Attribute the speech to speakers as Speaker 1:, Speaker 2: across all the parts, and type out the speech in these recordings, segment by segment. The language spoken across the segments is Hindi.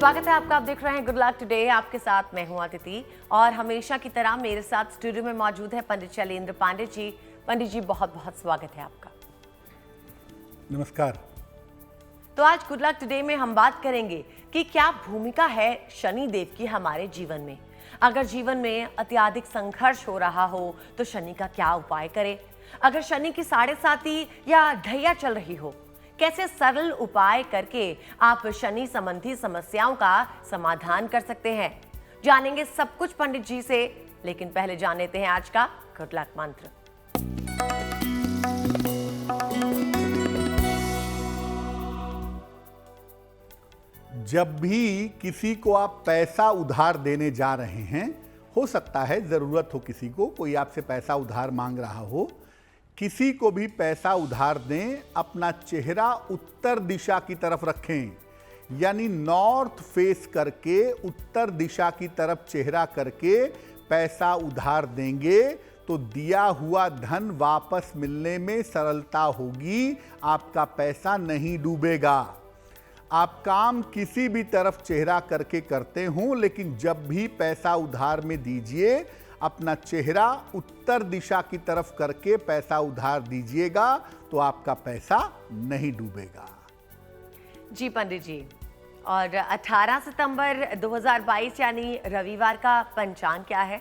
Speaker 1: स्वागत है आपका। आप देख रहे हैं गुड लक टुडे। आपके साथ मैं हूं अदिति और हमेशा की तरह मेरे साथ स्टूडियो में मौजूद है पंडित शैलेंद्र पांडे जी। पंडित जी, बहुत बहुत स्वागत है आपका।
Speaker 2: नमस्कार।
Speaker 1: तो आज गुड लक टुडे में हम बात करेंगे कि क्या भूमिका है शनि देव की हमारे जीवन में। अगर जीवन में अत्यधिक संघर्ष हो रहा हो तो शनि का क्या उपाय करें। अगर शनि की 7.5 या ढैया चल रही हो, कैसे सरल उपाय करके आप शनि संबंधी समस्याओं का समाधान कर सकते हैं। जानेंगे सब कुछ पंडित जी से, लेकिन पहले जान लेते हैं आज का गुड लक मंत्र।
Speaker 2: जब भी किसी को आप पैसा उधार देने जा रहे हैं, हो सकता है जरूरत हो, किसी को कोई आपसे पैसा उधार मांग रहा हो, किसी को भी पैसा उधार दें, अपना चेहरा उत्तर दिशा की तरफ रखें, यानी नॉर्थ फेस करके उत्तर दिशा की तरफ चेहरा करके पैसा उधार देंगे तो दिया हुआ धन वापस मिलने में सरलता होगी, आपका पैसा नहीं डूबेगा। आप काम किसी भी तरफ चेहरा करके करते हो, लेकिन जब भी पैसा उधार में दीजिए, अपना चेहरा उत्तर दिशा की तरफ करके पैसा उधार दीजिएगा तो आपका पैसा नहीं डूबेगा।
Speaker 1: जी पंडित जी, और 18 सितंबर 2022 यानी रविवार का पंचांग क्या है?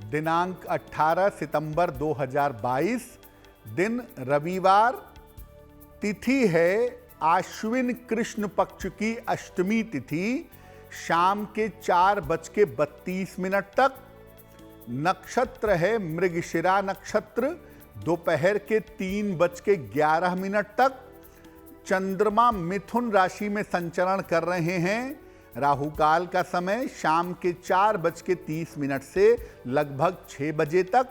Speaker 2: दिनांक 18 सितंबर 2022, दिन रविवार, तिथि है आश्विन कृष्ण पक्ष की अष्टमी तिथि, शाम के 4:32 तक। नक्षत्र है मृगशिरा नक्षत्र, दोपहर के 3:11 तक। चंद्रमा मिथुन राशि में संचरण कर रहे हैं। राहु काल का समय शाम के 4:30 से लगभग 6 बजे तक।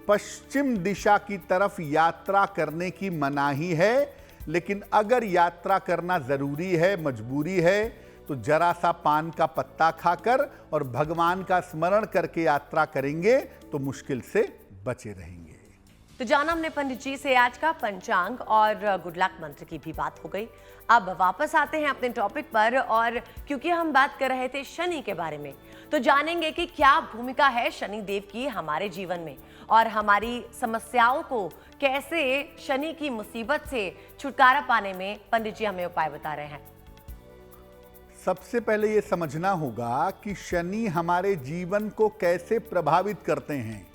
Speaker 2: पश्चिम दिशा की तरफ यात्रा करने की मनाही है, लेकिन अगर यात्रा करना जरूरी है, मजबूरी है, तो जरा सा पान का पत्ता खाकर और भगवान का स्मरण करके यात्रा करेंगे तो मुश्किल से बचे रहेंगे।
Speaker 1: तो जाना हमने पंडित जी से आज का पंचांग और गुड लक मंत्र की भी बात हो गई। अब वापस आते हैं अपने टॉपिक पर, और क्योंकि हम बात कर रहे थे शनि के बारे में, तो जानेंगे कि क्या भूमिका है शनि देव की हमारे जीवन में और हमारी समस्याओं को कैसे शनि की मुसीबत से छुटकारा पाने में पंडित जी हमें उपाय बता रहे हैं।
Speaker 2: सबसे पहले यह समझना होगा कि शनि हमारे जीवन को कैसे प्रभावित करते हैं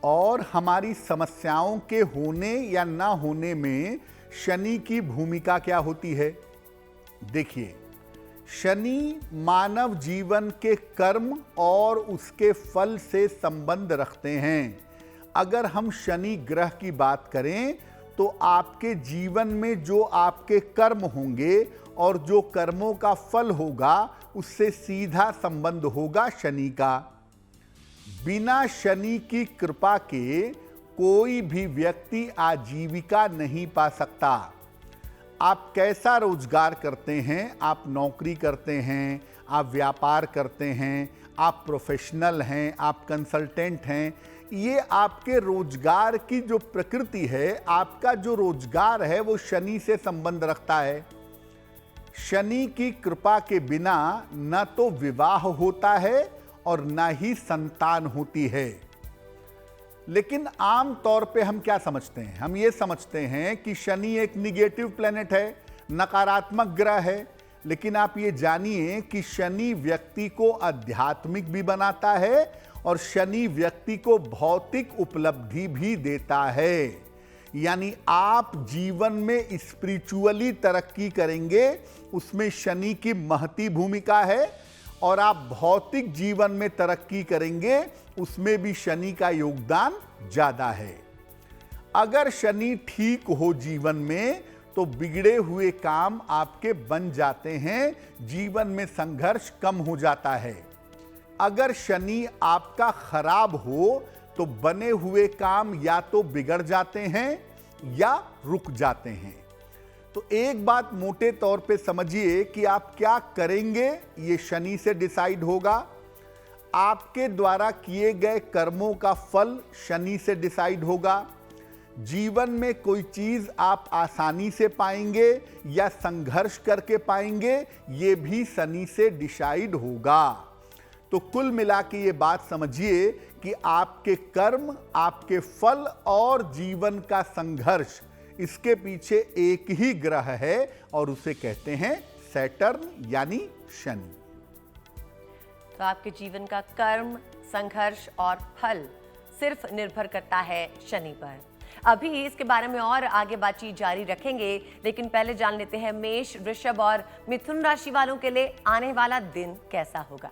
Speaker 2: और हमारी समस्याओं के होने या ना होने में शनि की भूमिका क्या होती है। देखिए, शनि मानव जीवन के कर्म और उसके फल से संबंध रखते हैं। अगर हम शनि ग्रह की बात करें तो आपके जीवन में जो आपके कर्म होंगे और जो कर्मों का फल होगा, उससे सीधा संबंध होगा शनि का। बिना शनि की कृपा के कोई भी व्यक्ति आजीविका नहीं पा सकता। आप कैसा रोजगार करते हैं, आप नौकरी करते हैं, आप व्यापार करते हैं, आप प्रोफेशनल हैं, आप कंसल्टेंट हैं, ये आपके रोजगार की जो प्रकृति है, आपका जो रोजगार है वो शनि से संबंध रखता है। शनि की कृपा के बिना न तो विवाह होता है और न ही संतान होती है। लेकिन आम तौर पे हम क्या समझते हैं? हम ये समझते हैं कि शनि एक निगेटिव प्लेनेट है, नकारात्मक ग्रह है। लेकिन आप ये जानिए कि शनि व्यक्ति को आध्यात्मिक भी बनाता है और शनि व्यक्ति को भौतिक उपलब्धि भी देता है। यानी आप जीवन में स्पिरिचुअली तरक्की करेंगे, उसमें शनि की महती भूमिका है, और आप भौतिक जीवन में तरक्की करेंगे, उसमें भी शनि का योगदान ज्यादा है। अगर शनि ठीक हो जीवन में तो बिगड़े हुए काम आपके बन जाते हैं, जीवन में संघर्ष कम हो जाता है। अगर शनि आपका खराब हो तो बने हुए काम या तो बिगड़ जाते हैं या रुक जाते हैं। तो एक बात मोटे तौर पे समझिए कि आप क्या करेंगे ये शनि से डिसाइड होगा। आपके द्वारा किए गए कर्मों का फल शनि से डिसाइड होगा। जीवन में कोई चीज आप आसानी से पाएंगे या संघर्ष करके पाएंगे, ये भी शनि से डिसाइड होगा। तो कुल मिला के ये बात समझिए कि आपके कर्म, आपके फल और जीवन का संघर्ष, इसके पीछे एक ही ग्रह है और उसे कहते हैं सैटर्न यानी शनि।
Speaker 1: तो आपके जीवन का कर्म, संघर्ष और फल सिर्फ निर्भर करता है शनि पर। अभी इसके बारे में और आगे बातचीत जारी रखेंगे, लेकिन पहले जान लेते हैं मेष, वृषभ और मिथुन राशि वालों के लिए आने वाला दिन कैसा होगा।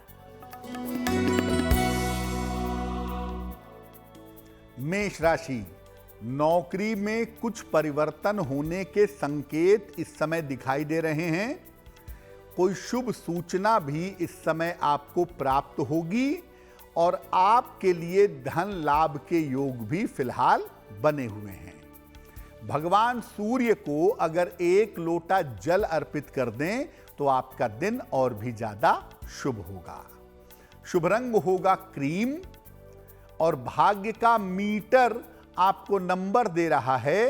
Speaker 2: मेष राशि, नौकरी में कुछ परिवर्तन होने के संकेत इस समय दिखाई दे रहे हैं। कोई शुभ सूचना भी इस समय आपको प्राप्त होगी और आपके लिए धन लाभ के योग भी फिलहाल बने हुए हैं। भगवान सूर्य को अगर 1 लोटा जल अर्पित कर दें तो आपका दिन और भी ज्यादा शुभ होगा। शुभ रंग होगा क्रीम और भाग्य का मीटर आपको नंबर दे रहा है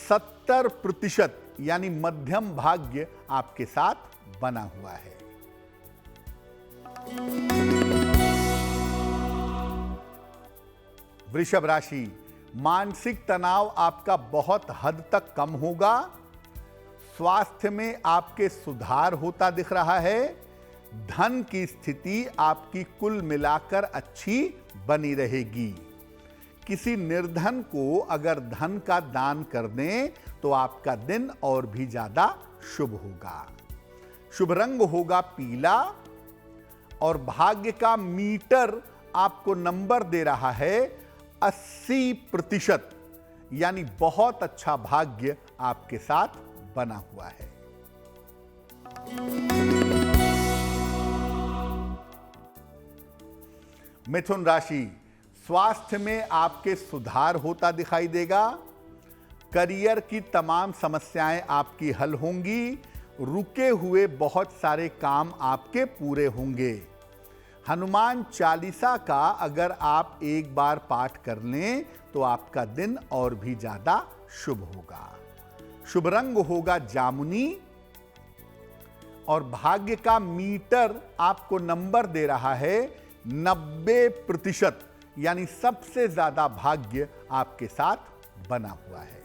Speaker 2: 70%, यानी मध्यम भाग्य आपके साथ बना हुआ है। वृषभ राशि, मानसिक तनाव आपका बहुत हद तक कम होगा। स्वास्थ्य में आपके सुधार होता दिख रहा है। धन की स्थिति आपकी कुल मिलाकर अच्छी बनी रहेगी। किसी निर्धन को अगर धन का दान कर दें तो आपका दिन और भी ज्यादा शुभ होगा। शुभ रंग होगा पीला और भाग्य का मीटर आपको नंबर दे रहा है 80%, यानी बहुत अच्छा भाग्य आपके साथ बना हुआ है। मिथुन राशि, स्वास्थ्य में आपके सुधार होता दिखाई देगा। करियर की तमाम समस्याएं आपकी हल होंगी। रुके हुए बहुत सारे काम आपके पूरे होंगे। हनुमान चालीसा का अगर आप एक बार पाठ कर लें तो आपका दिन और भी ज्यादा शुभ होगा। शुभ रंग होगा जामुनी और भाग्य का मीटर आपको नंबर दे रहा है 90%, यानी सबसे ज्यादा भाग्य आपके साथ बना हुआ है।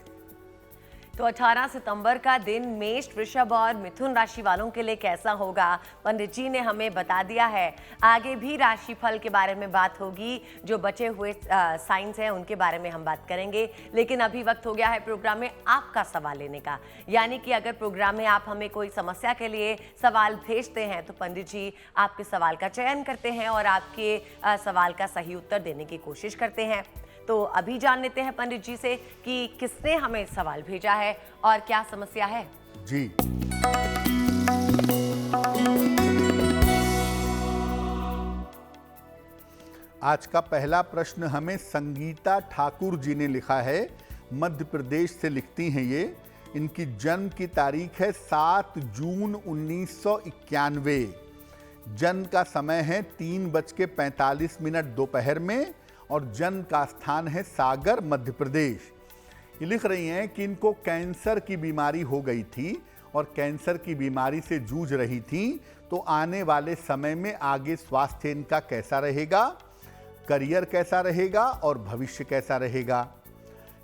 Speaker 1: तो 18 सितंबर का दिन मेष, वृषभ और मिथुन राशि वालों के लिए कैसा होगा, पंडित जी ने हमें बता दिया है। आगे भी राशिफल के बारे में बात होगी, जो बचे हुए साइंस हैं उनके बारे में हम बात करेंगे। लेकिन अभी वक्त हो गया है प्रोग्राम में आपका सवाल लेने का, यानी कि अगर प्रोग्राम में आप हमें कोई समस्या के लिए सवाल भेजते हैं तो पंडित जी आपके सवाल का चयन करते हैं और आपके सवाल का सही उत्तर देने की कोशिश करते हैं। तो अभी जान लेते हैं पंडित जी से कि किसने हमें सवाल भेजा है और क्या समस्या है।
Speaker 2: जी, आज का पहला प्रश्न हमें संगीता ठाकुर जी ने लिखा है। मध्य प्रदेश से लिखती हैं ये। इनकी जन्म की तारीख है 7 जून 1991। जन्म का समय है 3:45 दोपहर में और जन्म का स्थान है सागर, मध्य प्रदेश। ये लिख रही हैं कि इनको कैंसर की बीमारी हो गई थी और कैंसर की बीमारी से जूझ रही थी। तो आने वाले समय में आगे स्वास्थ्य इनका कैसा रहेगा, करियर कैसा रहेगा और भविष्य कैसा रहेगा।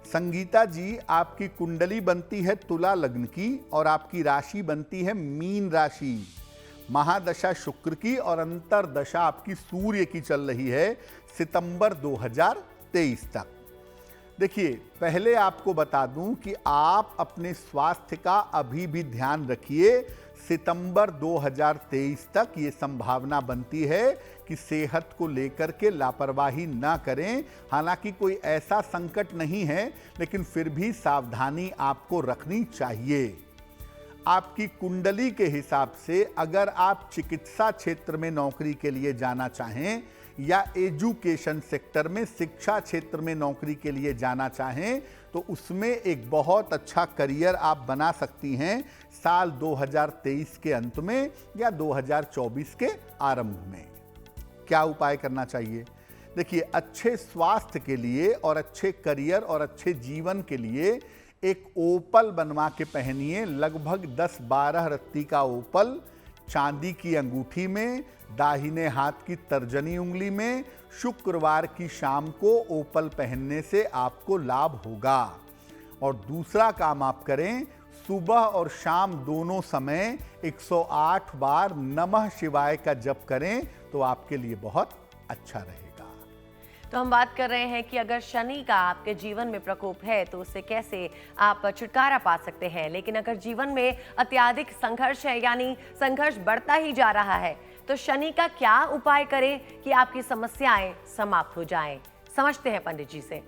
Speaker 2: संगीता जी, आपकी कुंडली बनती है तुला लग्न की और आपकी राशि बनती है मीन राशि। महादशा शुक्र की और अंतरदशा आपकी सूर्य की चल रही है सितंबर 2023 तक। देखिए, पहले आपको बता दूं कि आप अपने स्वास्थ्य का अभी भी ध्यान रखिए। सितंबर 2023 तक ये संभावना बनती है कि सेहत को लेकर के लापरवाही ना करें। हालांकि कोई ऐसा संकट नहीं है, लेकिन फिर भी सावधानी आपको रखनी चाहिए। आपकी कुंडली के हिसाब से अगर आप चिकित्सा क्षेत्र में नौकरी के लिए जाना चाहें या एजुकेशन सेक्टर में, शिक्षा क्षेत्र में नौकरी के लिए जाना चाहें तो उसमें एक बहुत अच्छा करियर आप बना सकती हैं साल 2023 के अंत में या 2024 के आरंभ में। क्या उपाय करना चाहिए? देखिए, अच्छे स्वास्थ्य के लिए और अच्छे करियर और अच्छे जीवन के लिए एक ओपल बनवा के पहनिए। लगभग 10-12 रत्ती का ओपल चांदी की अंगूठी में, दाहिने हाथ की तर्जनी उंगली में, शुक्रवार की शाम को ओपल पहनने से आपको लाभ होगा। और दूसरा काम आप करें, सुबह और शाम दोनों समय 108 बार नमः शिवाय का जप करें तो आपके लिए बहुत अच्छा रहेगा।
Speaker 1: तो हम बात कर रहे हैं कि अगर शनि का आपके जीवन में प्रकोप है तो उससे कैसे आप छुटकारा पा सकते हैं। लेकिन अगर जीवन में अत्यधिक संघर्ष है, यानी संघर्ष बढ़ता ही जा रहा है, तो शनि का क्या उपाय करें कि आपकी समस्याएं समाप्त हो जाएं? समझते हैं पंडित जी से।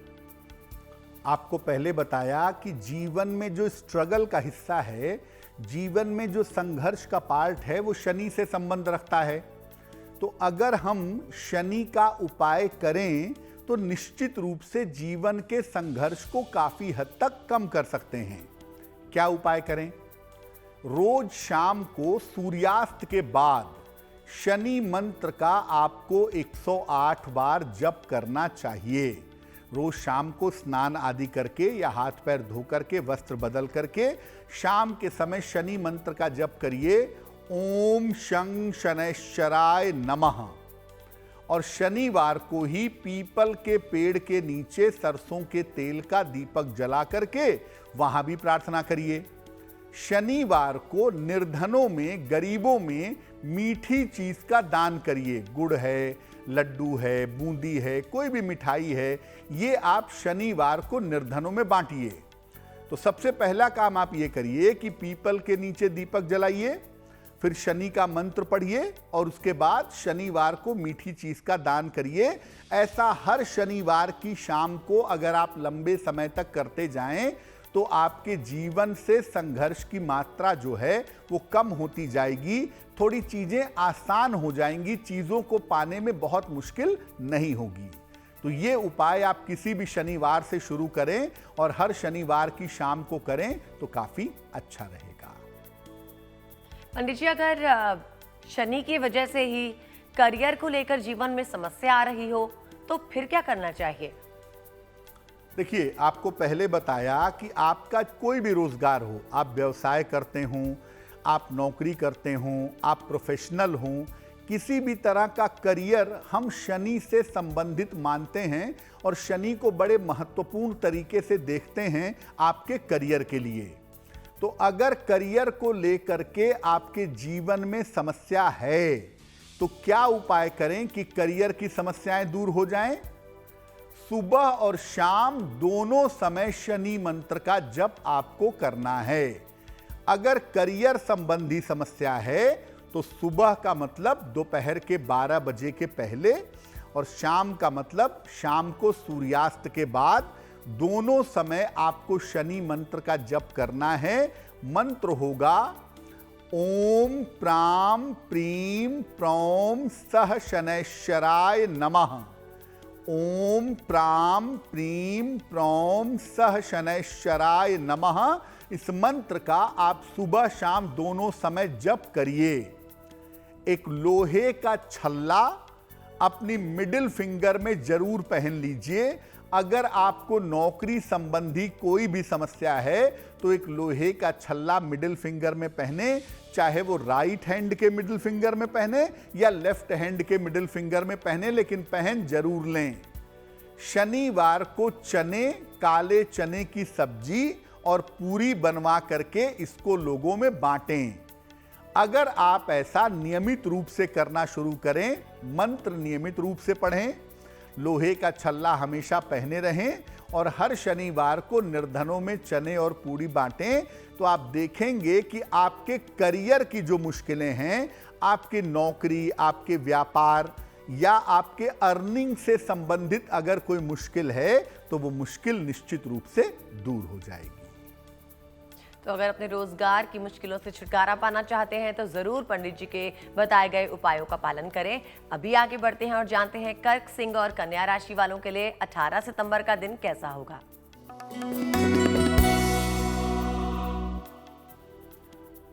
Speaker 2: आपको पहले बताया कि जीवन में जो स्ट्रगल का हिस्सा है, जीवन में जो संघर्ष का पार्ट है, वो शनि से संबंध रखता है। तो अगर हम शनि का उपाय करें तो निश्चित रूप से जीवन के संघर्ष को काफी हद तक कम कर सकते हैं। क्या उपाय करें? रोज शाम को सूर्यास्त के बाद शनि मंत्र का आपको 108 बार जप करना चाहिए। रोज शाम को स्नान आदि करके या हाथ पैर धो करके, वस्त्र बदल करके शाम के समय शनि मंत्र का जप करिए, ओम शं शनैश्चराय नमः। और शनिवार को ही पीपल के पेड़ के नीचे सरसों के तेल का दीपक जला करके वहां भी प्रार्थना करिए। शनिवार को निर्धनों में, गरीबों में मीठी चीज का दान करिए। गुड़ है, लड्डू है, बूंदी है, कोई भी मिठाई है, ये आप शनिवार को निर्धनों में बांटिए। तो सबसे पहला काम आप ये करिए कि पीपल के नीचे दीपक जलाइए, फिर शनि का मंत्र पढ़िए और उसके बाद शनिवार को मीठी चीज का दान करिए। ऐसा हर शनिवार की शाम को अगर आप लंबे समय तक करते जाएं तो आपके जीवन से संघर्ष की मात्रा जो है वो कम होती जाएगी। थोड़ी चीजें आसान हो जाएंगी, चीजों को पाने में बहुत मुश्किल नहीं होगी। तो ये उपाय आप किसी भी शनिवार से शुरू करें और हर शनिवार की शाम को करें तो काफी अच्छा रहेगा।
Speaker 1: पंडित जी, अगर शनि की वजह से ही करियर को लेकर जीवन में समस्या आ रही हो तो फिर क्या करना चाहिए?
Speaker 2: देखिए, आपको पहले बताया कि आपका कोई भी रोजगार हो, आप व्यवसाय करते हों, आप नौकरी करते हों, आप प्रोफेशनल हों, किसी भी तरह का करियर हम शनि से संबंधित मानते हैं और शनि को बड़े महत्वपूर्ण तरीके से देखते हैं आपके करियर के लिए। तो अगर करियर को लेकर के आपके जीवन में समस्या है तो क्या उपाय करें कि करियर की समस्याएं दूर हो जाएं? सुबह और शाम दोनों समय शनि मंत्र का जप आपको करना है। अगर करियर संबंधी समस्या है तो सुबह का मतलब दोपहर के 12 बजे के पहले और शाम का मतलब शाम को सूर्यास्त के बाद, दोनों समय आपको शनि मंत्र का जप करना है। मंत्र होगा ओम प्राम प्रीम प्रौम सह शनैश्चराय नमः। ओम प्राम प्रीम प्रौम सह शनैश्चराय नमः। इस मंत्र का आप सुबह शाम दोनों समय जप करिए। एक लोहे का छल्ला अपनी मिडिल फिंगर में जरूर पहन लीजिए। अगर आपको नौकरी संबंधी कोई भी समस्या है तो एक लोहे का छल्ला मिडिल फिंगर में पहने, चाहे वो राइट हैंड के मिडिल फिंगर में पहने या लेफ्ट हैंड के मिडिल फिंगर में पहने, लेकिन पहन जरूर लें। शनिवार को चने, काले चने की सब्जी और पूरी बनवा करके इसको लोगों में बांटें। अगर आप ऐसा नियमित रूप से करना शुरू करें, मंत्र नियमित रूप से पढ़ें, लोहे का छल्ला हमेशा पहने रहें और हर शनिवार को निर्धनों में चने और पूरी बांटें, तो आप देखेंगे कि आपके करियर की जो मुश्किलें हैं, आपकी नौकरी, आपके व्यापार या आपके अर्निंग से संबंधित अगर कोई मुश्किल है तो वो मुश्किल निश्चित रूप से दूर हो जाएगी।
Speaker 1: तो अगर अपने रोजगार की मुश्किलों से छुटकारा पाना चाहते हैं तो जरूर पंडित जी के बताए गए उपायों का पालन करें। अभी आगे बढ़ते हैं और जानते हैं कर्क, सिंह और कन्या राशि वालों के लिए 18 सितंबर का दिन कैसा होगा।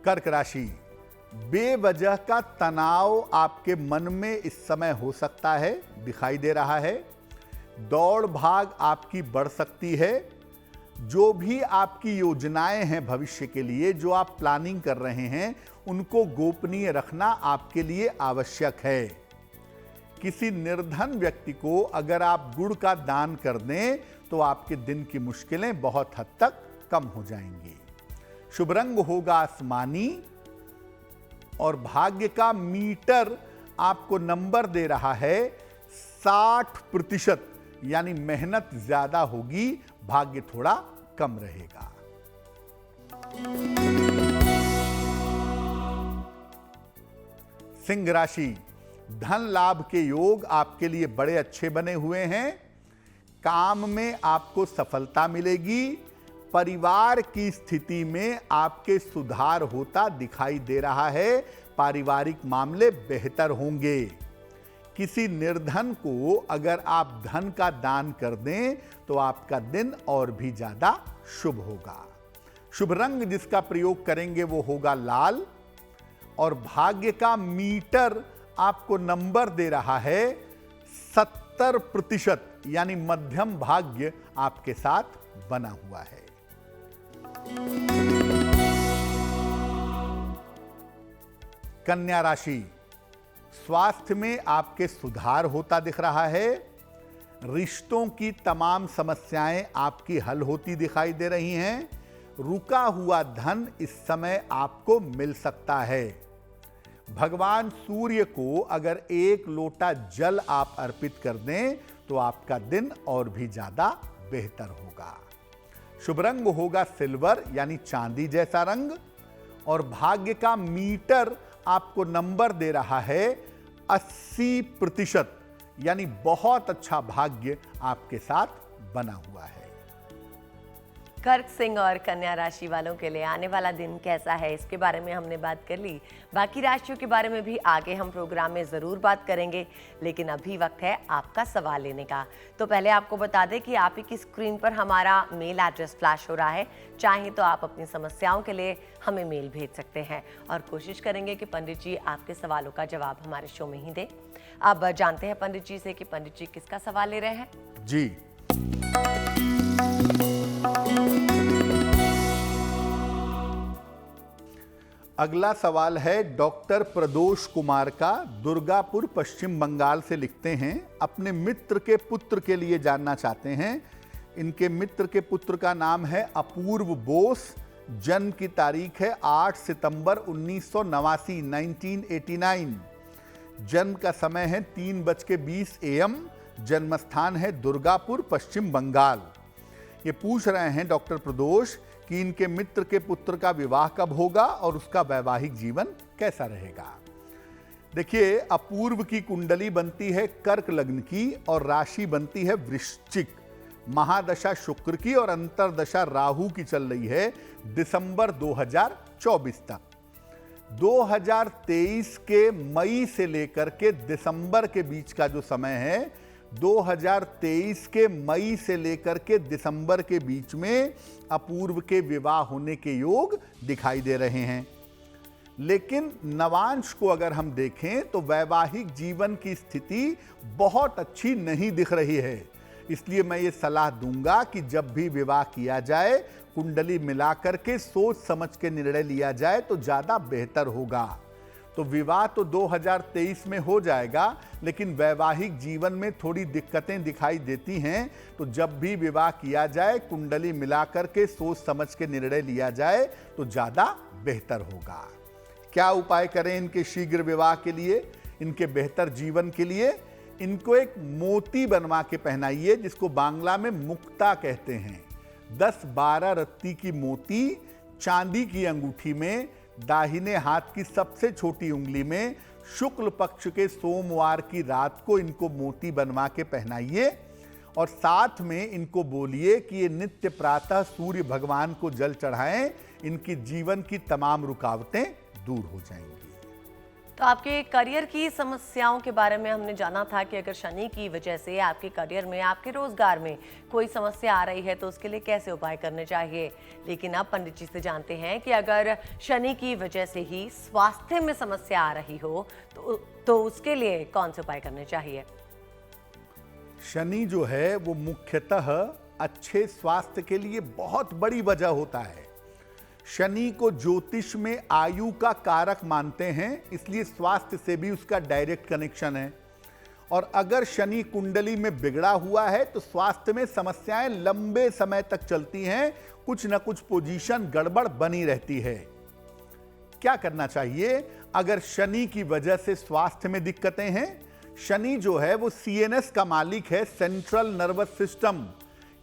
Speaker 2: कर्क राशि, बेवजह का तनाव आपके मन में इस समय हो सकता है, दिखाई दे रहा है। दौड़ भाग आपकी बढ़ सकती है। जो भी आपकी योजनाएं हैं भविष्य के लिए, जो आप प्लानिंग कर रहे हैं, उनको गोपनीय रखना आपके लिए आवश्यक है। किसी निर्धन व्यक्ति को अगर आप गुड़ का दान कर दें तो आपके दिन की मुश्किलें बहुत हद तक कम हो जाएंगी। शुभ रंग होगा आसमानी और भाग्य का मीटर आपको नंबर दे रहा है 60%, यानी मेहनत ज्यादा होगी, भाग्य थोड़ा कम रहेगा। सिंह राशि, धन लाभ के योग आपके लिए बड़े अच्छे बने हुए हैं। काम में आपको सफलता मिलेगी। परिवार की स्थिति में आपके सुधार होता दिखाई दे रहा है। पारिवारिक मामले बेहतर होंगे। किसी निर्धन को अगर आप धन का दान कर दें तो आपका दिन और भी ज्यादा शुभ होगा। शुभ रंग जिसका प्रयोग करेंगे वो होगा लाल और भाग्य का मीटर आपको नंबर दे रहा है 70%, यानी मध्यम भाग्य आपके साथ बना हुआ है। कन्या राशि, स्वास्थ्य में आपके सुधार होता दिख रहा है। रिश्तों की तमाम समस्याएं आपकी हल होती दिखाई दे रही हैं। रुका हुआ धन इस समय आपको मिल सकता है। भगवान सूर्य को अगर 1 लोटा जल आप अर्पित कर दें तो आपका दिन और भी ज्यादा बेहतर होगा। शुभ रंग होगा सिल्वर, यानी चांदी जैसा रंग और भाग्य का मीटर आपको नंबर दे रहा है 80%, यानी बहुत अच्छा भाग्य आपके साथ बना हुआ है।
Speaker 1: कर्क, सिंह और कन्या राशि वालों के लिए आने वाला दिन कैसा है, इसके बारे में हमने बात कर ली। बाकी राशियों के बारे में भी आगे हम प्रोग्राम में ज़रूर बात करेंगे, लेकिन अभी वक्त है आपका सवाल लेने का। तो पहले आपको बता दें कि आप ही की स्क्रीन पर हमारा मेल एड्रेस फ्लैश हो रहा है। चाहें तो आप अपनी समस्याओं के लिए हमें मेल भेज सकते हैं और कोशिश करेंगे कि पंडित जी आपके सवालों का जवाब हमारे शो में ही दें। अब जानते हैं पंडित जी से कि पंडित जी किसका सवाल ले रहे हैं।
Speaker 2: जी, अगला सवाल है डॉक्टर प्रदोष कुमार का, दुर्गापुर पश्चिम बंगाल से लिखते हैं। अपने मित्र के पुत्र के लिए जानना चाहते हैं। इनके मित्र के पुत्र का नाम है अपूर्व बोस। जन्म की तारीख है 8 सितंबर 1989, 1989। जन्म का समय है 3:20 AM। जन्म स्थान है दुर्गापुर पश्चिम बंगाल। ये पूछ रहे हैं डॉक्टर प्रदोष कि इनके मित्र के पुत्र का विवाह कब होगा और उसका वैवाहिक जीवन कैसा रहेगा। देखिए, अपूर्व की कुंडली बनती है कर्क लग्न की और राशि बनती है वृश्चिक। महादशा शुक्र की और अंतरदशा राहु की चल रही है दिसंबर 2024 तक। 2023 के मई से लेकर के दिसंबर के बीच का जो समय है, 2023 के मई से लेकर के दिसंबर के बीच में अपूर्व के विवाह होने के योग दिखाई दे रहे हैं। लेकिन नवांश को अगर हम देखें तो वैवाहिक जीवन की स्थिति बहुत अच्छी नहीं दिख रही है। इसलिए मैं ये सलाह दूंगा कि जब भी विवाह किया जाए, कुंडली मिलाकर के सोच समझ के निर्णय लिया जाए तो ज़्यादा बेहतर होगा। तो विवाह तो 2023 में हो जाएगा, लेकिन वैवाहिक जीवन में थोड़ी दिक्कतें दिखाई देती हैं। तो जब भी विवाह किया जाए, कुंडली मिलाकर के सोच समझ के निर्णय लिया जाए तो ज़्यादा बेहतर होगा। क्या उपाय करें इनके शीघ्र विवाह के लिए, इनके बेहतर जीवन के लिए? इनको एक मोती बनवा के पहनाइए, जिसको बांग्ला में मुक्ता कहते हैं। 10-12 रत्ती की मोती चांदी की अंगूठी में, दाहिने हाथ की सबसे छोटी उंगली में, शुक्ल पक्ष के सोमवार की रात को इनको मोती बनवा के पहनाइए और साथ में इनको बोलिए कि ये नित्य प्रातः सूर्य भगवान को जल चढ़ाएं। इनकी जीवन की तमाम रुकावटें दूर हो जाएंगी।
Speaker 1: तो आपके करियर की समस्याओं के बारे में हमने जाना था कि अगर शनि की वजह से आपके करियर में, आपके रोजगार में कोई समस्या आ रही है तो उसके लिए कैसे उपाय करने चाहिए। लेकिन अब पंडित जी से जानते हैं कि अगर शनि की वजह से ही स्वास्थ्य में समस्या आ रही हो तो उसके लिए कौन से उपाय करने चाहिए।
Speaker 2: शनि जो है वो मुख्यतः अच्छे स्वास्थ्य के लिए बहुत बड़ी वजह होता है। शनि को ज्योतिष में आयु का कारक मानते हैं, इसलिए स्वास्थ्य से भी उसका डायरेक्ट कनेक्शन है। और अगर शनि कुंडली में बिगड़ा हुआ है तो स्वास्थ्य में समस्याएं लंबे समय तक चलती हैं, कुछ न कुछ पोजीशन गड़बड़ बनी रहती है। क्या करना चाहिए अगर शनि की वजह से स्वास्थ्य में दिक्कतें हैं। शनि जो है वो सीएनएस का मालिक है, सेंट्रल नर्वस सिस्टम,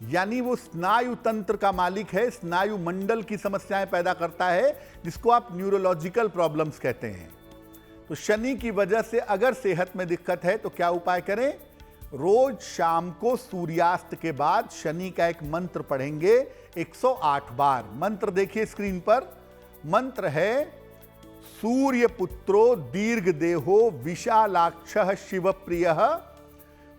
Speaker 2: यानी वो स्नायु तंत्र का मालिक है, स्नायु मंडल की समस्याएं पैदा करता है, जिसको आप न्यूरोलॉजिकल प्रॉब्लम्स कहते हैं। तो शनि की वजह से अगर सेहत में दिक्कत है तो क्या उपाय करें। रोज शाम को सूर्यास्त के बाद शनि का एक मंत्र पढ़ेंगे 108 बार। मंत्र देखिए स्क्रीन पर। मंत्र है सूर्य पुत्रो दीर्घ देहो विशालाक्षः शिवप्रियः।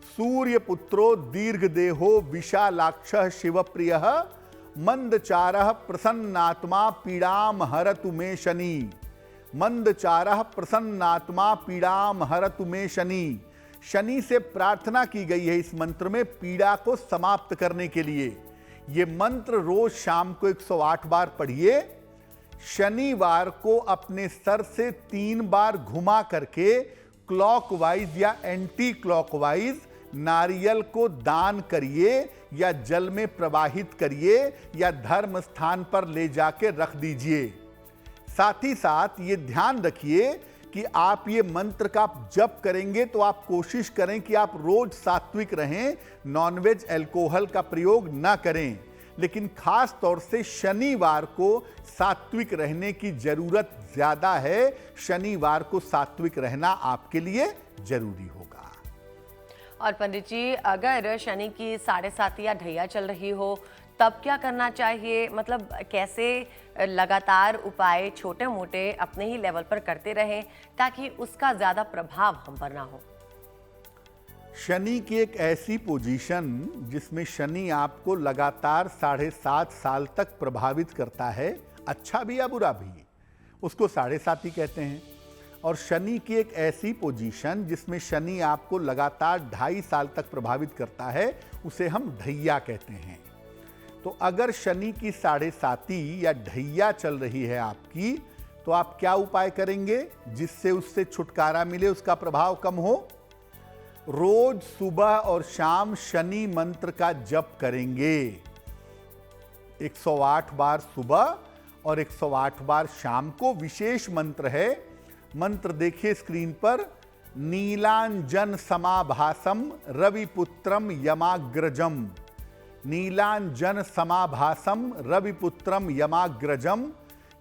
Speaker 2: सूर्य पुत्रो दीर्घ देहो विशालाक्षः शिवप्रियः। मंदचारः प्रसन्नात्मा पीड़ाम हरतु मे शनि। मंदचारः प्रसन्नात्मा पीड़ाम हरतु मे शनि। शनि से प्रार्थना की गई है इस मंत्र में पीड़ा को समाप्त करने के लिए। ये मंत्र रोज शाम को 108 बार पढ़िए। शनिवार को अपने सर से 3 बार घुमा करके क्लॉकवाइज या एंटी क्लॉकवाइज नारियल को दान करिए या जल में प्रवाहित करिए या धर्म स्थान पर ले जाके रख दीजिए। साथ ही साथ ये ध्यान रखिए कि आप ये मंत्र का जप करेंगे तो आप कोशिश करें कि आप रोज सात्विक रहें, नॉनवेज अल्कोहल का प्रयोग ना करें। लेकिन खास तौर से शनिवार को सात्विक रहने की जरूरत ज्यादा है। शनिवार को सात्विक रहना आपके लिए जरूरी होगा।
Speaker 1: और पंडित जी, अगर शनि की 7.5 या ढैया चल रही हो तब क्या करना चाहिए। मतलब कैसे लगातार उपाय छोटे मोटे अपने ही लेवल पर करते रहें ताकि उसका ज्यादा प्रभाव हम पर ना हो।
Speaker 2: शनि की एक ऐसी पोजीशन जिसमें शनि आपको लगातार 7.5 साल तक प्रभावित करता है, अच्छा भी या बुरा भी, उसको 7.5 ही कहते हैं। और शनि की एक ऐसी पोजीशन जिसमें शनि आपको लगातार 2.5 साल तक प्रभावित करता है, उसे हम ढैया कहते हैं। तो अगर शनि की 7.5 या ढैया चल रही है आपकी, तो आप क्या उपाय करेंगे जिससे उससे छुटकारा मिले, उसका प्रभाव कम हो। रोज सुबह और शाम शनि मंत्र का जप करेंगे। 108 बार सुबह और 108 बार शाम को। विशेष मंत्र है, मंत्र देखिए स्क्रीन पर। नीलांजन समाभासम रविपुत्रम यमाग्रजम। नीलांजन समाभासम रविपुत्रम यमाग्रजम।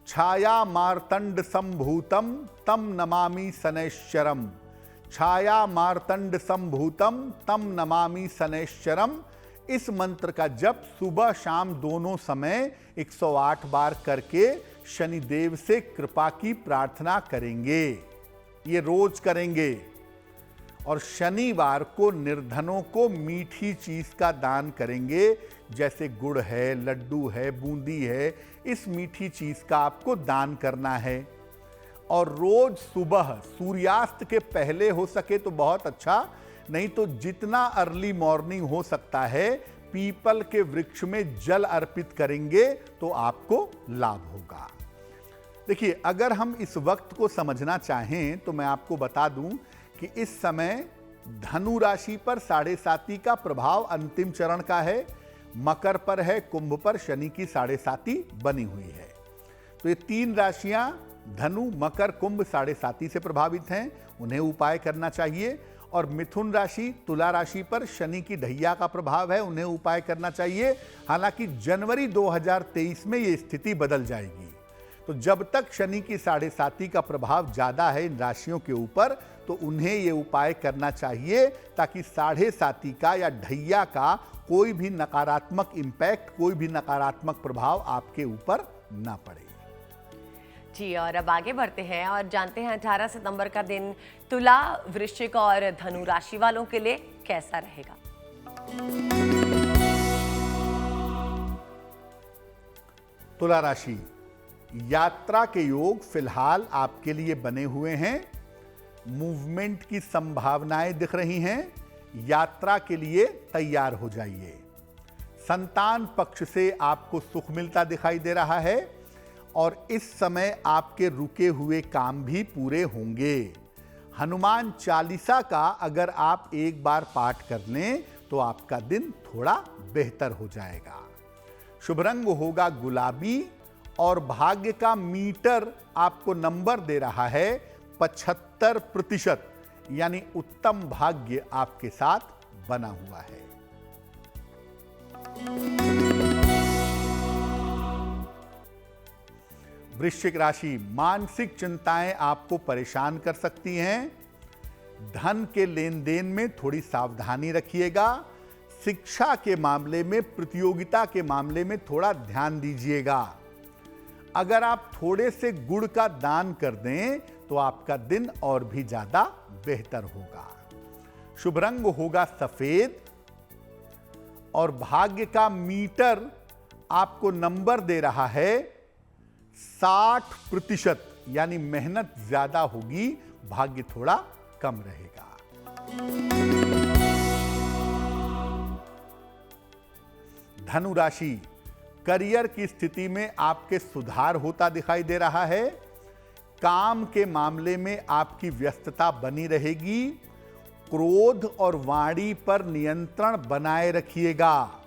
Speaker 2: छाया मार्तंड संभूतम तम नमामि शनैश्चरम। छाया मार्तंड संभूतम तम नमामि शनैश्चरम। इस मंत्र का जप सुबह शाम दोनों समय 108 बार करके शनिदेव से कृपा की प्रार्थना करेंगे। ये रोज करेंगे। और शनिवार को निर्धनों को मीठी चीज का दान करेंगे, जैसे गुड़ है, लड्डू है, बूंदी है। इस मीठी चीज का आपको दान करना है। और रोज सुबह सूर्यास्त के पहले हो सके तो बहुत अच्छा, नहीं तो जितना अर्ली मॉर्निंग हो सकता है पीपल के वृक्ष में जल अर्पित करेंगे तो आपको लाभ होगा। देखिए, अगर हम इस वक्त को समझना चाहें तो मैं आपको बता दूं कि इस समय धनु राशि पर 7.5 का प्रभाव अंतिम चरण का है। मकर पर है, कुंभ पर शनि की 7.5 बनी हुई है। तो ये 3 राशियां धनु, मकर, कुंभ 7.5 से प्रभावित हैं, उन्हें उपाय करना चाहिए। और मिथुन राशि, तुला राशि पर शनि की ढैया का प्रभाव है, उन्हें उपाय करना चाहिए। हालांकि जनवरी 2023 में ये स्थिति बदल जाएगी। तो जब तक शनि की 7.5 का प्रभाव ज्यादा है इन राशियों के ऊपर, तो उन्हें ये उपाय करना चाहिए ताकि 7.5 का या ढैया का कोई भी नकारात्मक इंपैक्ट, कोई भी नकारात्मक प्रभाव आपके ऊपर ना पड़े।
Speaker 1: जी, और अब आगे बढ़ते हैं और जानते हैं 18 सितंबर का दिन तुला, वृश्चिक और धनु राशि वालों के लिए कैसा रहेगा।
Speaker 2: तुला राशि, यात्रा के योग फिलहाल आपके लिए बने हुए हैं। मूवमेंट की संभावनाएं दिख रही हैं। यात्रा के लिए तैयार हो जाइए। संतान पक्ष से आपको सुख मिलता दिखाई दे रहा है और इस समय आपके रुके हुए काम भी पूरे होंगे। हनुमान चालीसा का अगर आप एक बार पाठ कर लें तो आपका दिन थोड़ा बेहतर हो जाएगा। शुभ रंग होगा गुलाबी और भाग्य का मीटर आपको नंबर दे रहा है 75%, यानी उत्तम भाग्य आपके साथ बना हुआ है। वृश्चिक राशि, मानसिक चिंताएं आपको परेशान कर सकती हैं। धन के लेन देन में थोड़ी सावधानी रखिएगा। शिक्षा के मामले में, प्रतियोगिता के मामले में थोड़ा ध्यान दीजिएगा। अगर आप थोड़े से गुड़ का दान कर दें तो आपका दिन और भी ज्यादा बेहतर होगा। शुभ रंग होगा सफेद और भाग्य का मीटर आपको नंबर दे रहा है 60%, यानी मेहनत ज्यादा होगी, भाग्य थोड़ा कम रहेगा। धनु राशि, करियर की स्थिति में आपके सुधार होता दिखाई दे रहा है। काम के मामले में आपकी व्यस्तता बनी रहेगी। क्रोध और वाणी पर नियंत्रण बनाए रखिएगा।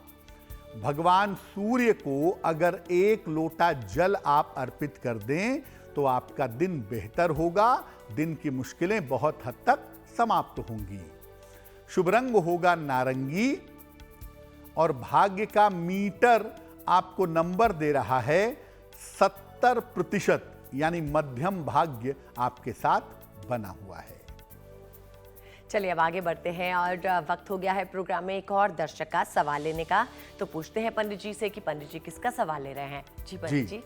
Speaker 2: भगवान सूर्य को अगर एक लोटा जल आप अर्पित कर दें तो आपका दिन बेहतर होगा। दिन की मुश्किलें बहुत हद तक समाप्त होंगी। शुभ रंग होगा नारंगी और भाग्य का मीटर आपको नंबर दे रहा है 70%, यानी मध्यम भाग्य आपके साथ बना हुआ है।
Speaker 1: चलिए अब आगे बढ़ते हैं और वक्त हो गया है प्रोग्राम में एक और दर्शक का सवाल लेने का। तो पूछते हैं पंडित जी से कि पंडित जी किसका सवाल ले रहे हैं। जी पंडित जी।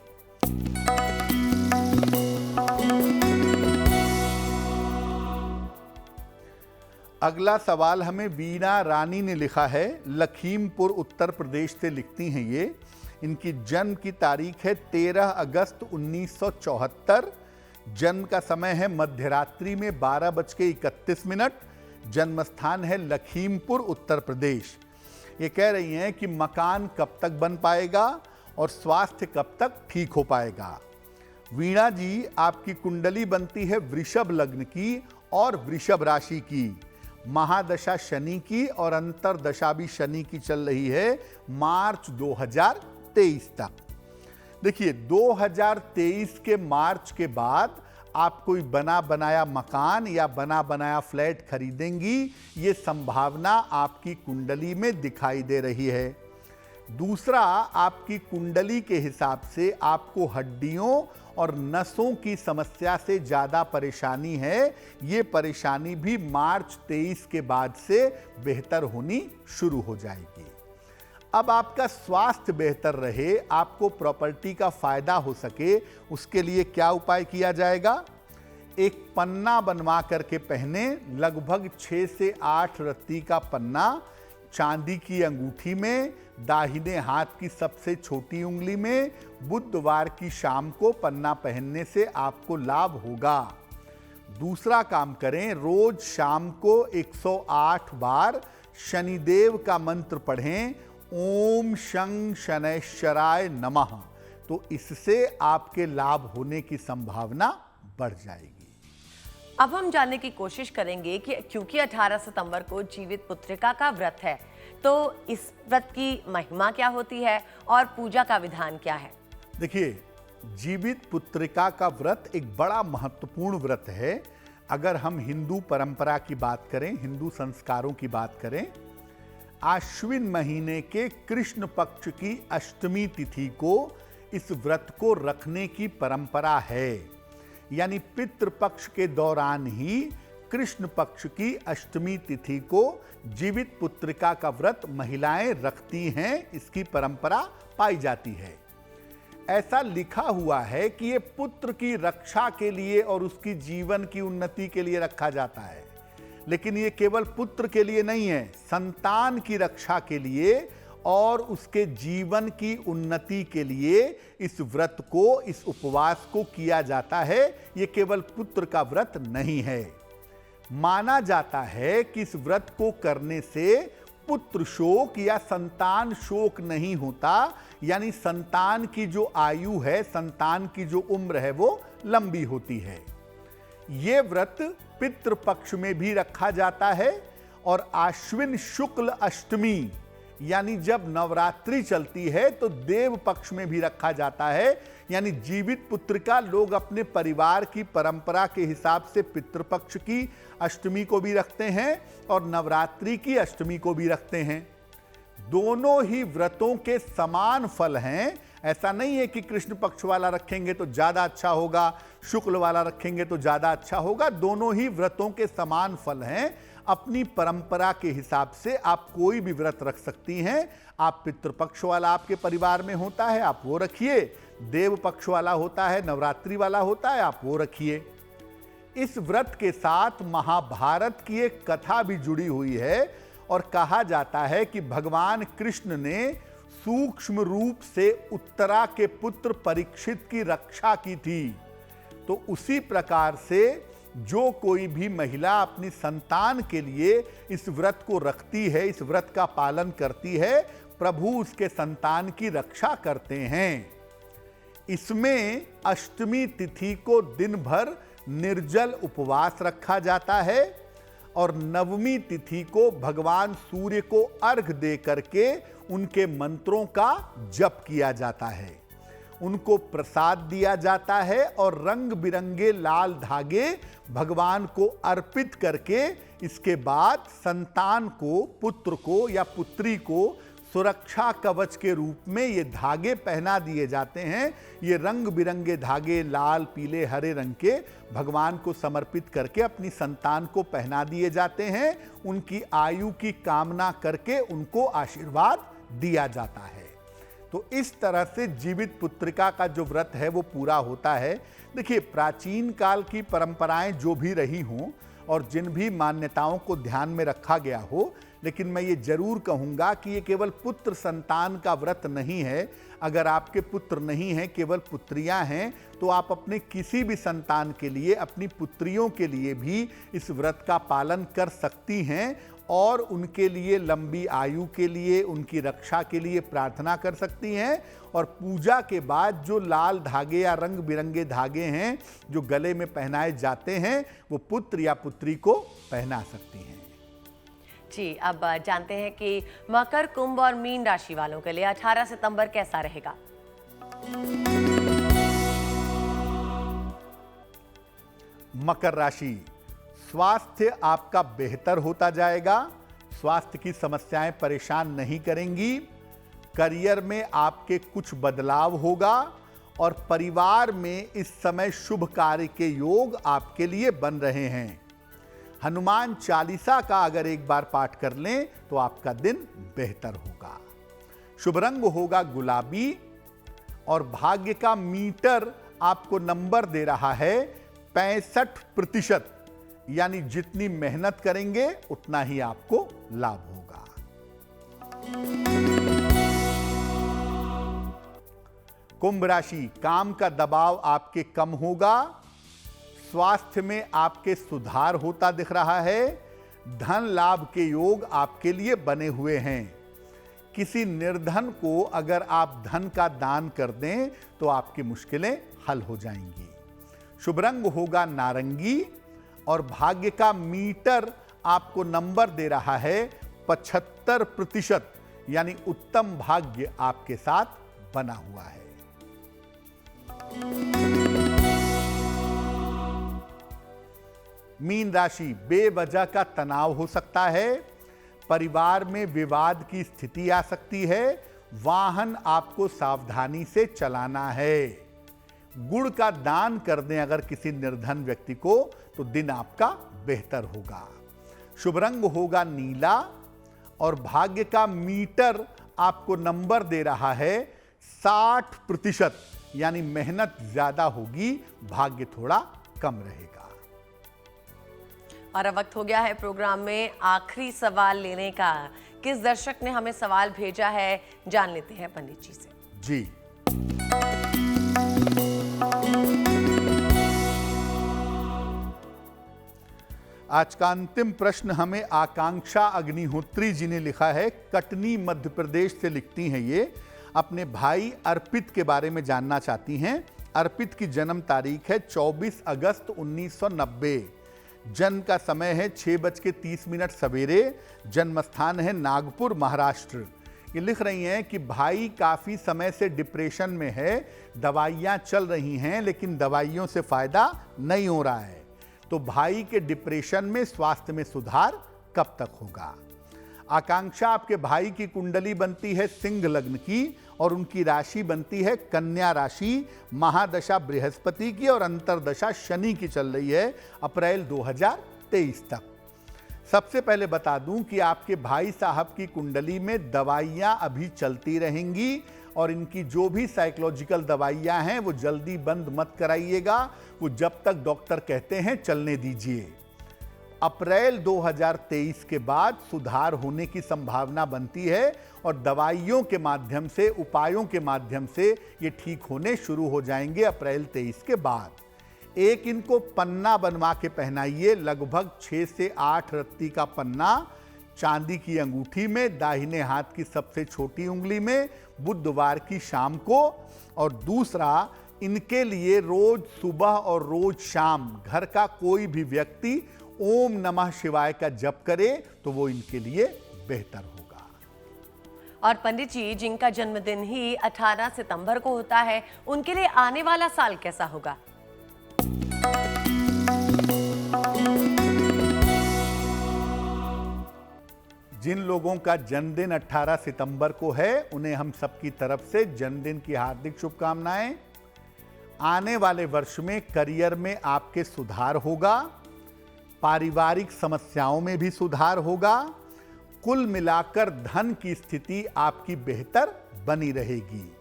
Speaker 2: अगला सवाल हमें वीणा रानी ने लिखा है। लखीमपुर उत्तर प्रदेश से लिखती हैं ये। इनकी जन्म की तारीख है 13 अगस्त 1974। जन्म का समय है मध्यरात्रि में 12:31। जन्म स्थान है लखीमपुर उत्तर प्रदेश। ये कह रही हैं कि मकान कब तक बन पाएगा और स्वास्थ्य कब तक ठीक हो पाएगा। वीणा जी, आपकी कुंडली बनती है वृषभ लग्न की और वृषभ राशि की। महादशा शनि की और अंतरदशा भी शनि की चल रही है मार्च 2023 तक। देखिए, 2023 के मार्च के बाद आप कोई बना बनाया मकान या बना बनाया फ्लैट खरीदेंगी, ये संभावना आपकी कुंडली में दिखाई दे रही है। दूसरा, आपकी कुंडली के हिसाब से आपको हड्डियों और नसों की समस्या से ज़्यादा परेशानी है। ये परेशानी भी मार्च 23 के बाद से बेहतर होनी शुरू हो जाएगी। अब आपका स्वास्थ्य बेहतर रहे, आपको प्रॉपर्टी का फायदा हो सके, उसके लिए क्या उपाय किया जाएगा? एक पन्ना बनवा करके पहने, लगभग 6 से 8 रत्ती का पन्ना चांदी की अंगूठी में, दाहिने हाथ की सबसे छोटी उंगली में। बुधवार की शाम को पन्ना पहनने से आपको लाभ होगा। दूसरा काम करें, रोज शाम को 108 बार शनिदेव का मंत्र पढ़ें, ओम शं शनैश्चराय नमः। तो इससे आपके लाभ होने की संभावना बढ़ जाएगी।
Speaker 1: अब हम जानने की कोशिश करेंगे कि क्योंकि 18 सितंबर को जीवित पुत्रिका का व्रत है, तो इस व्रत की महिमा क्या होती है और पूजा का विधान क्या है?
Speaker 2: देखिए, जीवित पुत्रिका का व्रत एक बड़ा महत्वपूर्ण व्रत है। अगर हम हिंदू परंपरा की बात करें, हिंदू संस्कारों की बात करें, आश्विन महीने के कृष्ण पक्ष की अष्टमी तिथि को इस व्रत को रखने की परंपरा है। यानी पितृपक्ष के दौरान ही कृष्ण पक्ष की अष्टमी तिथि को जीवित पुत्रिका का व्रत महिलाएं रखती हैं, इसकी परंपरा पाई जाती है। ऐसा लिखा हुआ है कि ये पुत्र की रक्षा के लिए और उसकी जीवन की उन्नति के लिए रखा जाता है, लेकिन ये केवल पुत्र के लिए नहीं है, संतान की रक्षा के लिए और उसके जीवन की उन्नति के लिए इस व्रत को, इस उपवास को किया जाता है। ये केवल पुत्र का व्रत नहीं है। माना जाता है कि इस व्रत को करने से पुत्र शोक या संतान शोक नहीं होता, यानी संतान की जो आयु है, संतान की जो उम्र है वो लंबी होती है। ये व्रत पितृपक्ष में भी रखा जाता है और आश्विन शुक्ल अष्टमी यानी जब नवरात्रि चलती है तो देव पक्ष में भी रखा जाता है, यानी जीवित पुत्र का लोग अपने परिवार की परंपरा के हिसाब से पितृपक्ष की अष्टमी को भी रखते हैं और नवरात्रि की अष्टमी को भी रखते हैं। दोनों ही व्रतों के समान फल हैं। ऐसा नहीं है कि कृष्ण पक्ष वाला रखेंगे तो ज्यादा अच्छा होगा, शुक्ल वाला रखेंगे तो ज्यादा अच्छा होगा। दोनों ही व्रतों के समान फल हैं। अपनी परंपरा के हिसाब से आप कोई भी व्रत रख सकती हैं। आप पितृपक्ष वाला आपके परिवार में होता है, आप वो रखिए। देव पक्ष वाला होता है, नवरात्रि वाला होता है, आप वो रखिए। इस व्रत के साथ महाभारत की एक कथा भी जुड़ी हुई है और कहा जाता है कि भगवान कृष्ण ने सूक्ष्म रूप से उत्तरा के पुत्र परीक्षित की रक्षा की थी। तो उसी प्रकार से जो कोई भी महिला अपनी संतान के लिए इस व्रत को रखती है, इस व्रत का पालन करती है, प्रभु उसके संतान की रक्षा करते हैं। इसमें अष्टमी तिथि को दिन भर निर्जल उपवास रखा जाता है और नवमी तिथि को भगवान सूर्य को अर्घ दे करके उनके मंत्रों का जप किया जाता है, उनको प्रसाद दिया जाता है और रंग बिरंगे लाल धागे भगवान को अर्पित करके इसके बाद संतान को, पुत्र को या पुत्री को सुरक्षा कवच के रूप में ये धागे पहना दिए जाते हैं। ये रंग बिरंगे धागे लाल, पीले, हरे रंग के भगवान को समर्पित करके अपनी संतान को पहना दिए जाते हैं। उनकी आयु की कामना करके उनको आशीर्वाद दिया जाता है। तो इस तरह से जीवित पुत्रिका का जो व्रत है वो पूरा होता है। देखिए, प्राचीन काल की परंपराएं जो भी रही हों और जिन भी मान्यताओं को ध्यान में रखा गया हो, लेकिन मैं ये जरूर कहूँगा कि ये केवल पुत्र संतान का व्रत नहीं है। अगर आपके पुत्र नहीं हैं, केवल पुत्रियां हैं, तो आप अपने किसी भी संतान के लिए, अपनी पुत्रियों के लिए भी इस व्रत का पालन कर सकती हैं और उनके लिए लंबी आयु के लिए, उनकी रक्षा के लिए प्रार्थना कर सकती हैं। और पूजा के बाद जो लाल धागे या रंग बिरंगे धागे हैं जो गले में पहनाए जाते हैं, वो पुत्र या पुत्री को पहना सकती हैं।
Speaker 1: जी, अब जानते हैं कि मकर, कुंभ और मीन राशि वालों के लिए 18 सितंबर कैसा रहेगा।
Speaker 2: मकर राशि, स्वास्थ्य आपका बेहतर होता जाएगा। स्वास्थ्य की समस्याएं परेशान नहीं करेंगी। करियर में आपके कुछ बदलाव होगा और परिवार में इस समय शुभ कार्य के योग आपके लिए बन रहे हैं। हनुमान चालीसा का अगर एक बार पाठ कर लें तो आपका दिन बेहतर होगा। शुभ रंग होगा गुलाबी और भाग्य का मीटर आपको नंबर दे रहा है 65%, यानी जितनी मेहनत करेंगे उतना ही आपको लाभ होगा। कुंभ राशि, काम का दबाव आपके कम होगा। स्वास्थ्य में आपके सुधार होता दिख रहा है। धन लाभ के योग आपके लिए बने हुए हैं। किसी निर्धन को अगर आप धन का दान कर दें तो आपकी मुश्किलें हल हो जाएंगी। शुभ रंग होगा नारंगी और भाग्य का मीटर आपको नंबर दे रहा है 75%, यानी उत्तम भाग्य आपके साथ बना हुआ है। मीन राशि, बेवजह का तनाव हो सकता है। परिवार में विवाद की स्थिति आ सकती है। वाहन आपको सावधानी से चलाना है। गुड़ का दान कर दें अगर किसी निर्धन व्यक्ति को, तो दिन आपका बेहतर होगा। शुभ रंग होगा नीला और भाग्य का मीटर आपको नंबर दे रहा है 60%, यानी मेहनत ज्यादा होगी, भाग्य थोड़ा कम रहेगा।
Speaker 1: और अब वक्त हो गया है प्रोग्राम में आखिरी सवाल लेने का। किस दर्शक ने हमें सवाल भेजा है, जान लेते हैं पंडित जी से।
Speaker 2: जी, आज का अंतिम प्रश्न हमें आकांक्षा अग्निहोत्री जी ने लिखा है। कटनी मध्य प्रदेश से लिखती हैं ये। अपने भाई अर्पित के बारे में जानना चाहती हैं। अर्पित की जन्म तारीख है 24 अगस्त 1990। जन्म का समय है 6:30 सवेरे। जन्म स्थान है नागपुर, महाराष्ट्र। ये लिख रही हैं कि भाई काफ़ी समय से डिप्रेशन में है, दवाइयाँ चल रही हैं लेकिन दवाइयों से फ़ायदा नहीं हो रहा है। तो भाई के डिप्रेशन में, स्वास्थ्य में सुधार कब तक होगा? आकांक्षा, आपके भाई की कुंडली बनती है सिंह लग्न की और उनकी राशि बनती है कन्या राशि। महादशा बृहस्पति की और अंतरदशा शनि की चल रही है अप्रैल 2023 तक। सबसे पहले बता दूं कि आपके भाई साहब की कुंडली में दवाइयां अभी चलती रहेंगी और इनकी जो भी साइकोलॉजिकल दवाइयां हैं वो जल्दी बंद मत कराइएगा, वो जब तक डॉक्टर कहते हैं चलने दीजिए। अप्रैल 2023 के बाद सुधार होने की संभावना बनती है और दवाइयों के माध्यम से, उपायों के माध्यम से ये ठीक होने शुरू हो जाएंगे अप्रैल 23 के बाद। एक इनको पन्ना बनवा के पहनाइए, लगभग 6 से 8 रत्ती का पन्ना, चांदी की अंगूठी में, दाहिने हाथ की सबसे छोटी उंगली में, बुधवार की शाम को। और दूसरा, इनके लिए रोज सुबह और रोज शाम घर का कोई भी व्यक्ति ओम नमः शिवाय का जप करे तो वो इनके लिए बेहतर होगा।
Speaker 1: और पंडित जी, जिनका जन्मदिन ही 18 सितंबर को होता है, उनके लिए आने वाला साल कैसा होगा?
Speaker 2: जिन लोगों का जन्मदिन 18 सितंबर को है उन्हें हम सबकी तरफ से जन्मदिन की हार्दिक शुभकामनाएं। आने वाले वर्ष में करियर में आपके सुधार होगा, पारिवारिक समस्याओं में भी सुधार होगा। कुल मिलाकर धन की स्थिति आपकी बेहतर बनी रहेगी।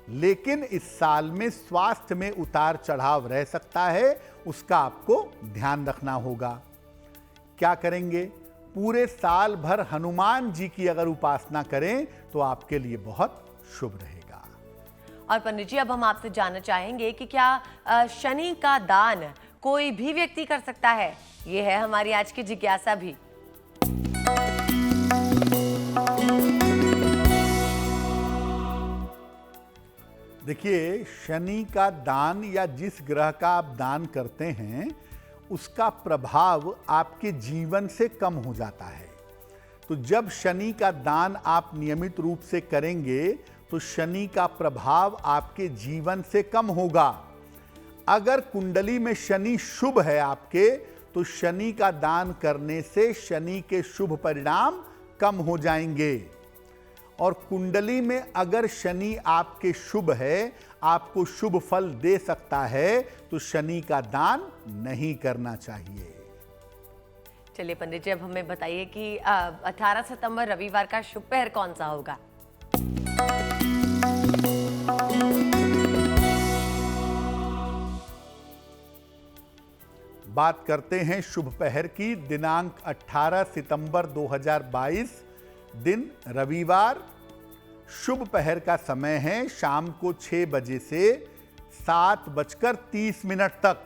Speaker 2: लेकिन इस साल में स्वास्थ्य में उतार चढ़ाव रह सकता है, उसका आपको ध्यान रखना होगा। क्या करेंगे? पूरे साल भर हनुमान जी की अगर उपासना करें तो आपके लिए बहुत शुभ रहेगा।
Speaker 1: और पंडित जी, अब हम आपसे जानना चाहेंगे कि क्या शनि का दान कोई भी व्यक्ति कर सकता है? ये है हमारी आज की जिज्ञासा भी।
Speaker 2: देखिए, शनि का दान या जिस ग्रह का आप दान करते हैं उसका प्रभाव आपके जीवन से कम हो जाता है। तो जब शनि का दान आप नियमित रूप से करेंगे तो शनि का प्रभाव आपके जीवन से कम होगा। अगर कुंडली में शनि शुभ है आपके, तो शनि का दान करने से शनि के शुभ परिणाम कम हो जाएंगे। और कुंडली में अगर शनि आपके शुभ है, आपको शुभ फल दे सकता है, तो शनि का दान नहीं करना चाहिए।
Speaker 1: चलिए पंडित जी, अब हमें बताइए कि 18 सितंबर रविवार का शुभ पहर कौन सा होगा?
Speaker 2: बात करते हैं शुभ पहर की। दिनांक 18 सितंबर 2022, दिन रविवार। शुभ पहर का समय है शाम को 6 बजे से 7:30 तक।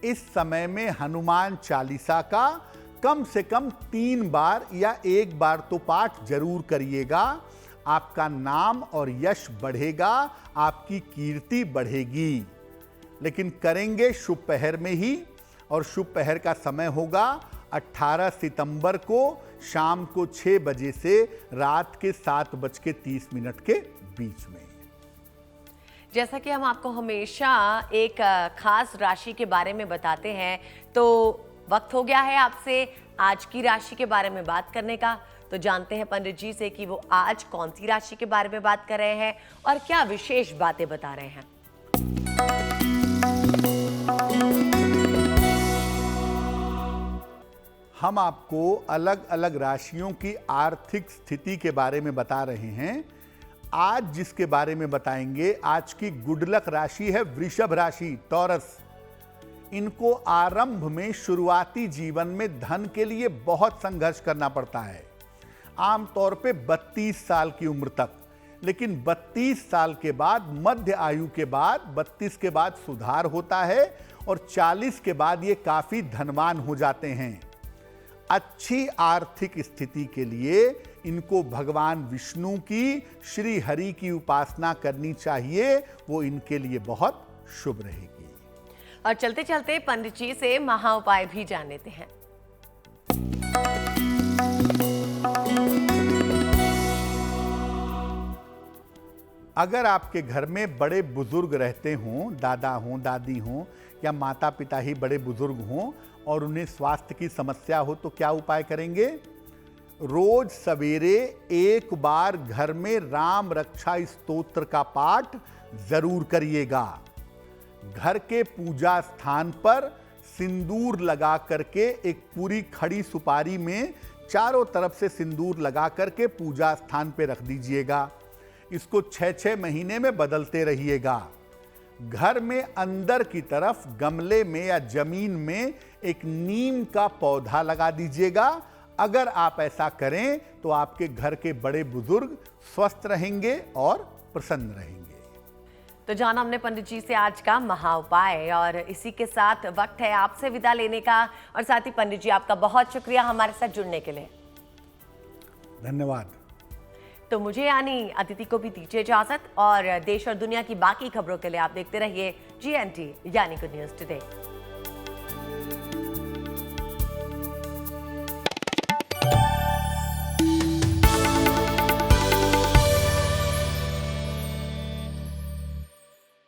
Speaker 2: इस समय में हनुमान चालीसा का कम से कम 3 बार या 1 बार तो पाठ जरूर करिएगा। आपका नाम और यश बढ़ेगा, आपकी कीर्ति बढ़ेगी। लेकिन करेंगे शुभ पहर में ही, और शुभ पहर का समय होगा 18 सितंबर को शाम को 6 बजे से रात के 7:30 के बीच में।
Speaker 1: जैसा कि हम आपको हमेशा एक खास राशि के बारे में बताते हैं, तो वक्त हो गया है आपसे आज की राशि के बारे में बात करने का। तो जानते हैं पंडित जी से कि वो आज कौन सी राशि के बारे में बात कर रहे हैं और क्या विशेष बातें बता रहे हैं।
Speaker 2: हम आपको अलग अलग राशियों की आर्थिक स्थिति के बारे में बता रहे हैं। आज जिसके बारे में बताएंगे, आज की गुड लक राशि है वृषभ राशि, टॉरस। इनको आरंभ में शुरुआती जीवन में धन के लिए बहुत संघर्ष करना पड़ता है, आमतौर पे 32 साल की उम्र तक। लेकिन 32 साल के बाद, मध्य आयु के बाद, 32 के बाद सुधार होता है और 40 के बाद ये काफी धनवान हो जाते हैं। अच्छी आर्थिक स्थिति के लिए इनको भगवान विष्णु की, श्री हरि की उपासना करनी चाहिए, वो इनके लिए बहुत शुभ रहेगी।
Speaker 1: और चलते चलते पंडित जी से महा उपाय भी जान लेते हैं।
Speaker 2: अगर आपके घर में बड़े बुजुर्ग रहते हों, दादा हों, दादी हों, या माता पिता ही बड़े बुजुर्ग हों और उन्हें स्वास्थ्य की समस्या हो, तो क्या उपाय करेंगे? रोज सवेरे एक बार घर में राम रक्षा स्तोत्र का पाठ जरूर करिएगा। घर के पूजा स्थान पर सिंदूर लगा करके, एक पूरी खड़ी सुपारी में चारों तरफ से सिंदूर लगा करके पूजा स्थान पे रख दीजिएगा। इसको 6-6 महीने में बदलते रहिएगा। घर में अंदर की तरफ गमले में या जमीन में एक नीम का पौधा लगा दीजिएगा। अगर आप ऐसा करें तो आपके घर के बड़े बुजुर्ग स्वस्थ रहेंगे और प्रसन्न रहेंगे।
Speaker 1: तो जाना हमने पंडित जी से आज का महा उपाय, और इसी के साथ वक्त है आपसे विदा लेने का। और साथ ही पंडित जी, आपका बहुत शुक्रिया हमारे साथ जुड़ने के लिए।
Speaker 2: धन्यवाद।
Speaker 1: तो मुझे यानी अदिति को भी दीजिए इजाजत, और देश और दुनिया की बाकी खबरों के लिए आप देखते रहिए GNT यानी गुड न्यूज टुडे।